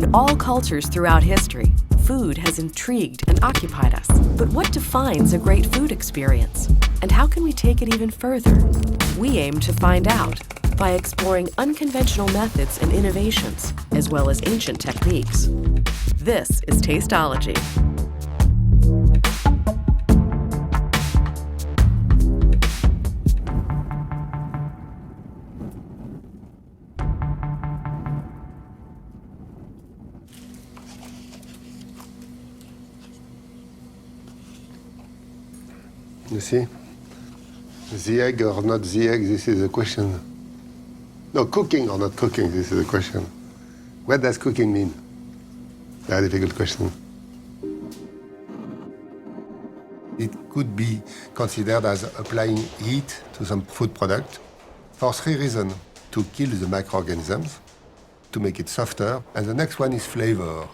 In all cultures throughout history, food has intrigued and occupied us. But what defines a great food experience? And how can we take it even further? We aim to find out by exploring unconventional methods and innovations, as well as ancient techniques. This is Tasteology. You see? The egg or not the egg, this is the question. No, cooking or not cooking, this is the question. What does cooking mean? Very difficult question. It could be considered as applying heat to some food product for three reasons. To kill the microorganisms, to make it softer, and the next one is flavor.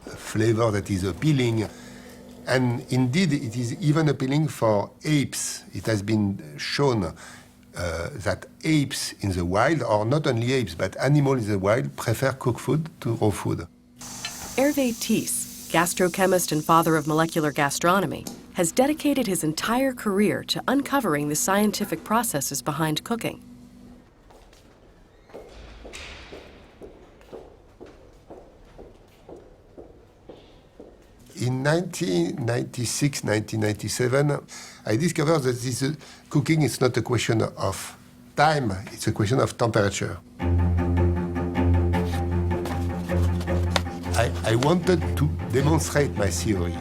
A flavor that is appealing. And indeed, it is even appealing for apes. It has been shown that apes in the wild, or not only apes, but animals in the wild, prefer cooked food to raw food. Hervé This, gastrochemist and father of molecular gastronomy, has dedicated his entire career to uncovering the scientific processes behind cooking. In 1996, 1997, I discovered that this cooking is not a question of time, it's a question of temperature. I wanted to demonstrate my theory.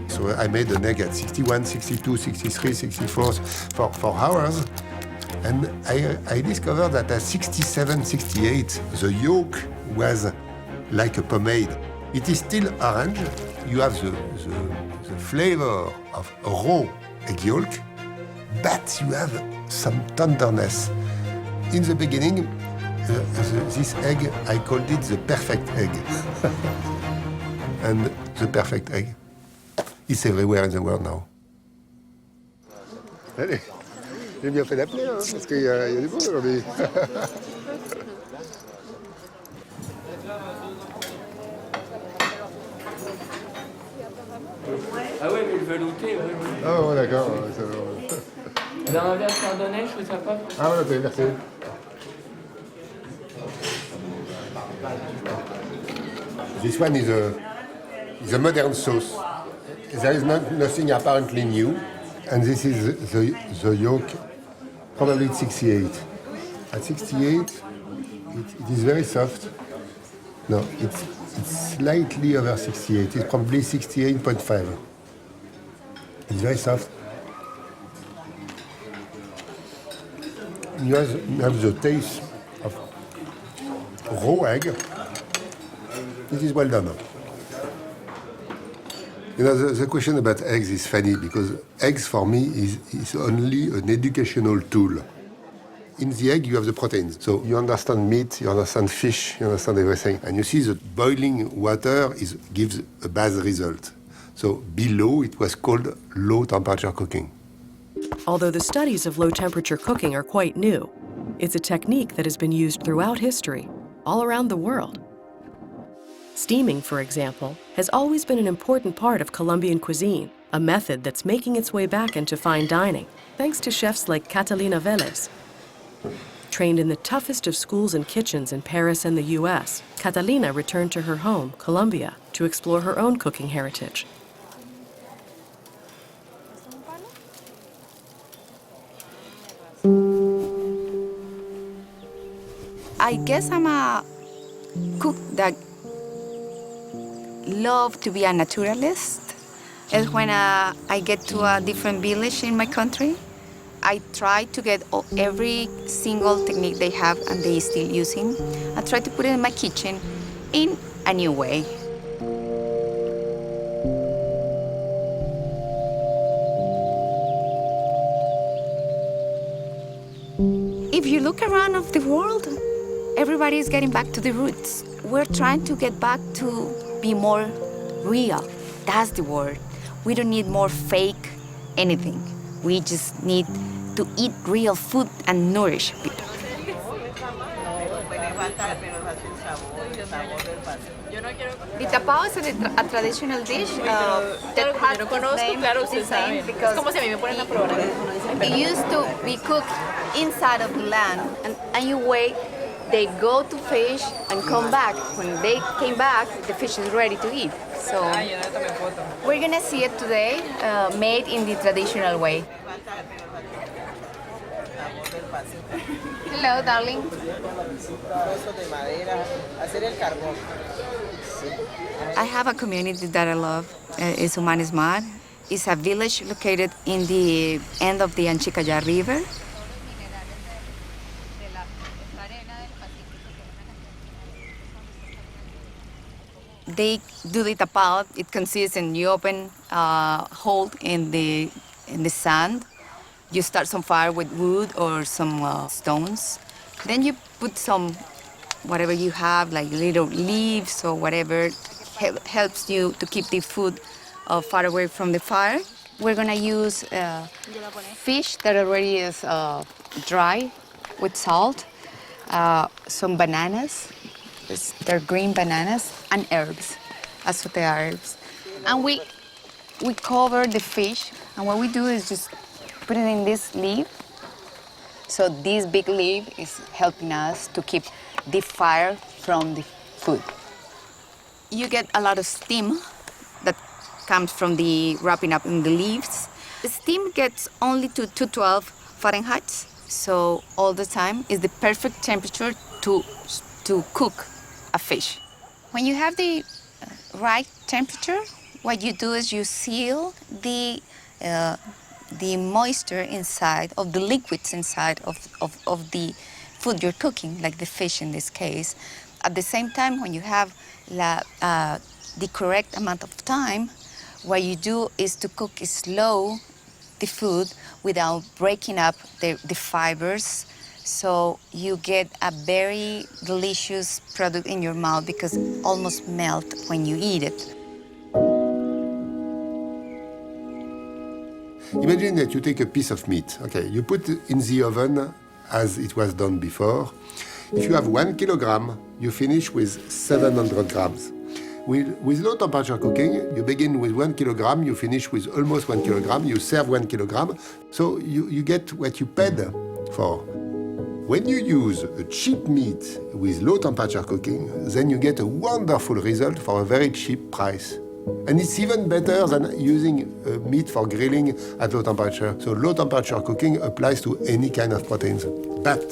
So I made an egg at 61, 62, 63, 64 for hours. And I discovered that at 67, 68, the yolk was like a pomade. It is still orange. You have the flavor of raw egg yolk, but you have some tenderness. In the beginning, this egg, I called it the perfect egg. And the perfect egg is everywhere in the world now. Allez, j'ai bien fait d'appeler, hein, parce qu'il y a du monde aujourd'hui. Ah oui, mais le velouté, oui, oui. Ah ouais, d'accord. Dans un verre chardonnay, je fais ça pas. Ah ouais, ok, merci. This one is a modern sauce. There is nothing apparently new. And this is the yolk, probably at 68. At 68, it is very soft. No, it's slightly over 68. It's probably 68.5. It's very soft. You have the taste of raw egg. It is well done. You know, the question about eggs is funny because eggs for me is only an educational tool. In the egg, you have the proteins. So you understand meat, you understand fish, you understand everything. And you see that boiling water gives a bad result. So below, it was called low temperature cooking. Although the studies of low temperature cooking are quite new, it's a technique that has been used throughout history, all around the world. Steaming, for example, has always been an important part of Colombian cuisine, a method that's making its way back into fine dining, thanks to chefs like Catalina Vélez. Trained in the toughest of schools and kitchens in Paris and the US, Catalina returned to her home, Colombia, to explore her own cooking heritage. I guess I'm a cook that love to be a naturalist. And when I get to a different village in my country, I try to get every single technique they have and they still using. I try to put it in my kitchen in a new way. If you look around of the world, everybody is getting back to the roots. We're trying to get back to be more real. That's the word. We don't need more fake anything. We just need to eat real food and nourish people. The tapao is a traditional dish that has the name because it used to be cooked inside of the land, and you wait. They go to fish and come back. When they came back, the fish is ready to eat. So we're gonna see it today, made in the traditional way. Hello, darling. I have a community that I love. It's Humanismar. It's a village located in the end of the Anchicaya River. They do the tapao. It consists in you open a hole in the sand. You start some fire with wood or some stones. Then you put some whatever you have, like little leaves or whatever, helps you to keep the food far away from the fire. We're gonna use fish that already is dry with salt, some bananas. They're green bananas and herbs, azote herbs. And we cover the fish, and what we do is just put it in this leaf. So this big leaf is helping us to keep the fire from the food. You get a lot of steam that comes from the wrapping up in the leaves. The steam gets only to 212 Fahrenheit, so all the time is the perfect temperature to cook a fish. When you have the right temperature, what you do is you seal the moisture inside of the liquids inside of the food you're cooking, like the fish in this case. At the same time, when you have the correct amount of time, what you do is to cook slow the food without breaking up the fibers. So you get a very delicious product in your mouth because it almost melts when you eat it. Imagine that you take a piece of meat. Okay, you put it in the oven as it was done before. If you have 1 kilogram, you finish with 700 grams. With low temperature cooking, you begin with 1 kilogram, you finish with almost 1 kilogram, you serve 1 kilogram, so you get what you paid for. When you use a cheap meat with low temperature cooking, then you get a wonderful result for a very cheap price. And it's even better than using meat for grilling at low temperature. So low temperature cooking applies to any kind of proteins. But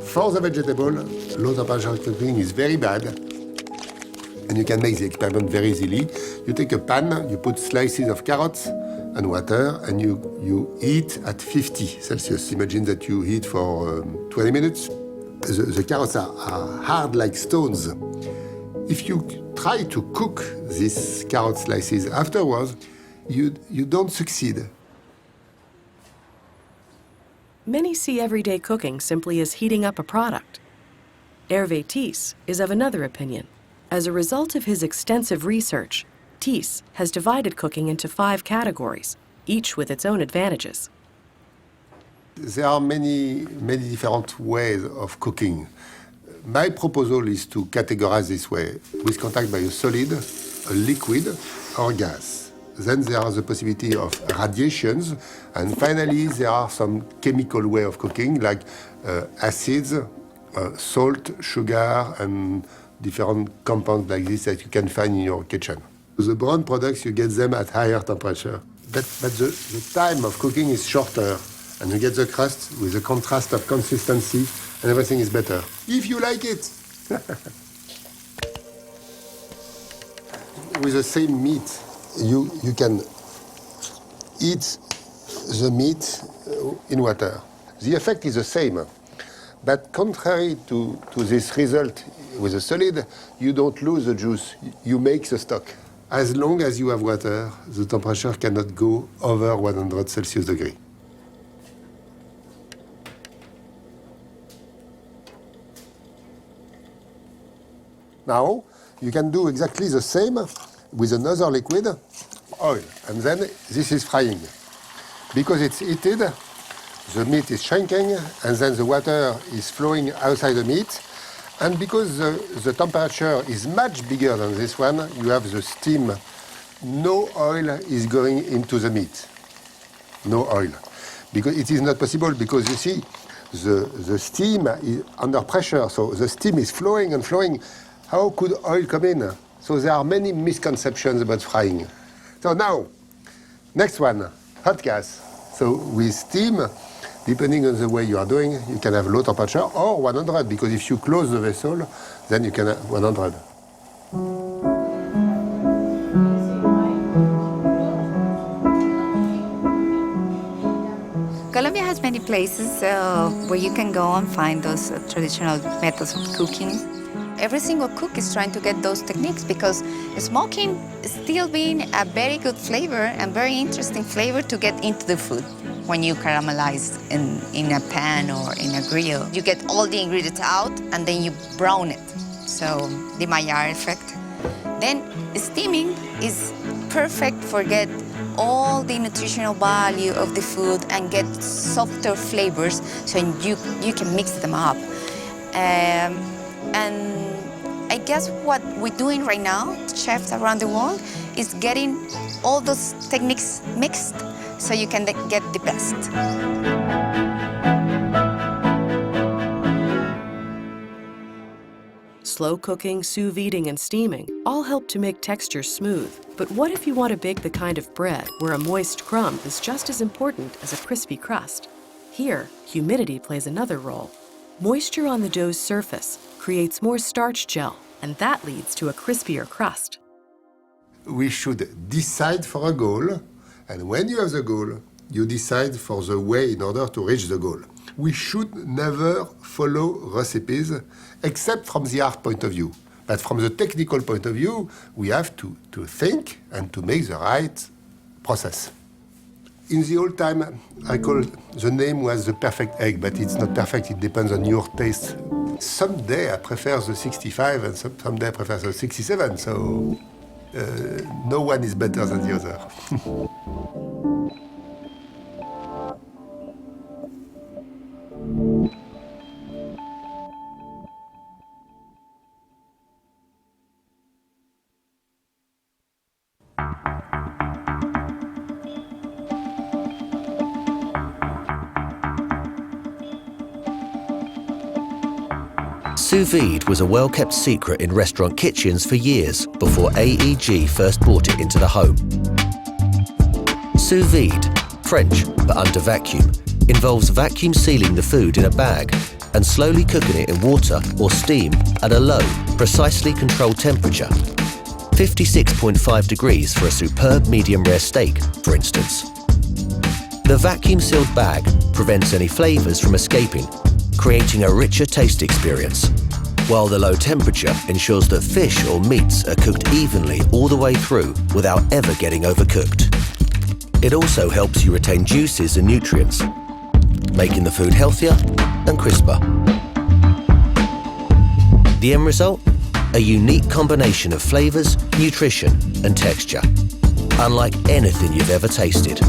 for the vegetable, low temperature cooking is very bad. And you can make the experiment very easily. You take a pan, you put slices of carrots and water, and you heat at 50 Celsius. Imagine that you heat for 20 minutes. The carrots are hard like stones. If you try to cook these carrot slices afterwards, you don't succeed. Many see everyday cooking simply as heating up a product. Hervé This is of another opinion. As a result of his extensive research, This has divided cooking into 5 categories, each with its own advantages. There are many different ways of cooking. My proposal is to categorize this way, with contact by a solid, a liquid, or gas. Then there are the possibility of radiations, and finally there are some chemical way of cooking, like acids, salt, sugar, and different compounds like this that you can find in your kitchen. The brown products, you get them at higher temperature. But the time of cooking is shorter, and you get the crust with the contrast of consistency, and everything is better, if you like it. With the same meat, you can eat the meat in water. The effect is the same, but contrary to this result with a solid, you don't lose the juice, you make the stock. As long as you have water, the temperature cannot go over 100 Celsius degree. Now, you can do exactly the same with another liquid, oil, and then this is frying. Because it's heated, the meat is shrinking, and then the water is flowing outside the meat, And because the temperature is much bigger than this one, you have the steam. No oil is going into the meat. No oil. Because it is not possible, because you see, the steam is under pressure, so the steam is flowing and flowing. How could oil come in? So there are many misconceptions about frying. So now, next one, hot gas. So with steam, depending on the way you are doing, you can have low temperature or 100, because if you close the vessel, then you can have 100. Colombia has many places where you can go and find those traditional methods of cooking. Every single cook is trying to get those techniques, because smoking is still being a very good flavor and very interesting flavor to get into the food. When you caramelize in a pan or in a grill, you get all the ingredients out and then you brown it. So the Maillard effect. Then steaming is perfect for get all the nutritional value of the food and get softer flavors, so you can mix them up. And I guess what we're doing right now, chefs around the world, is getting all those techniques mixed so you can get the best. Slow cooking, sous videing, and steaming all help to make texture smooth. But what if you want to bake the kind of bread where a moist crumb is just as important as a crispy crust? Here, humidity plays another role. Moisture on the dough's surface creates more starch gel, and that leads to a crispier crust. We should decide for a goal, and when you have the goal, you decide for the way in order to reach the goal. We should never follow recipes, except from the art point of view. But from the technical point of view, we have to think and to make the right process. In the old time, I call the name was the perfect egg, but it's not perfect, it depends on your taste. Someday I prefer the 65 and someday I prefer the 67, so no one is better than the other. Sous vide was a well-kept secret in restaurant kitchens for years before AEG first brought it into the home. Sous vide, French but under vacuum, involves vacuum sealing the food in a bag and slowly cooking it in water or steam at a low, precisely controlled temperature. 56.5 degrees for a superb medium-rare steak, for instance. The vacuum-sealed bag prevents any flavours from escaping, creating a richer taste experience, while the low temperature ensures that fish or meats are cooked evenly all the way through without ever getting overcooked. It also helps you retain juices and nutrients, making the food healthier and crisper. The end result? A unique combination of flavours, nutrition and texture, unlike anything you've ever tasted.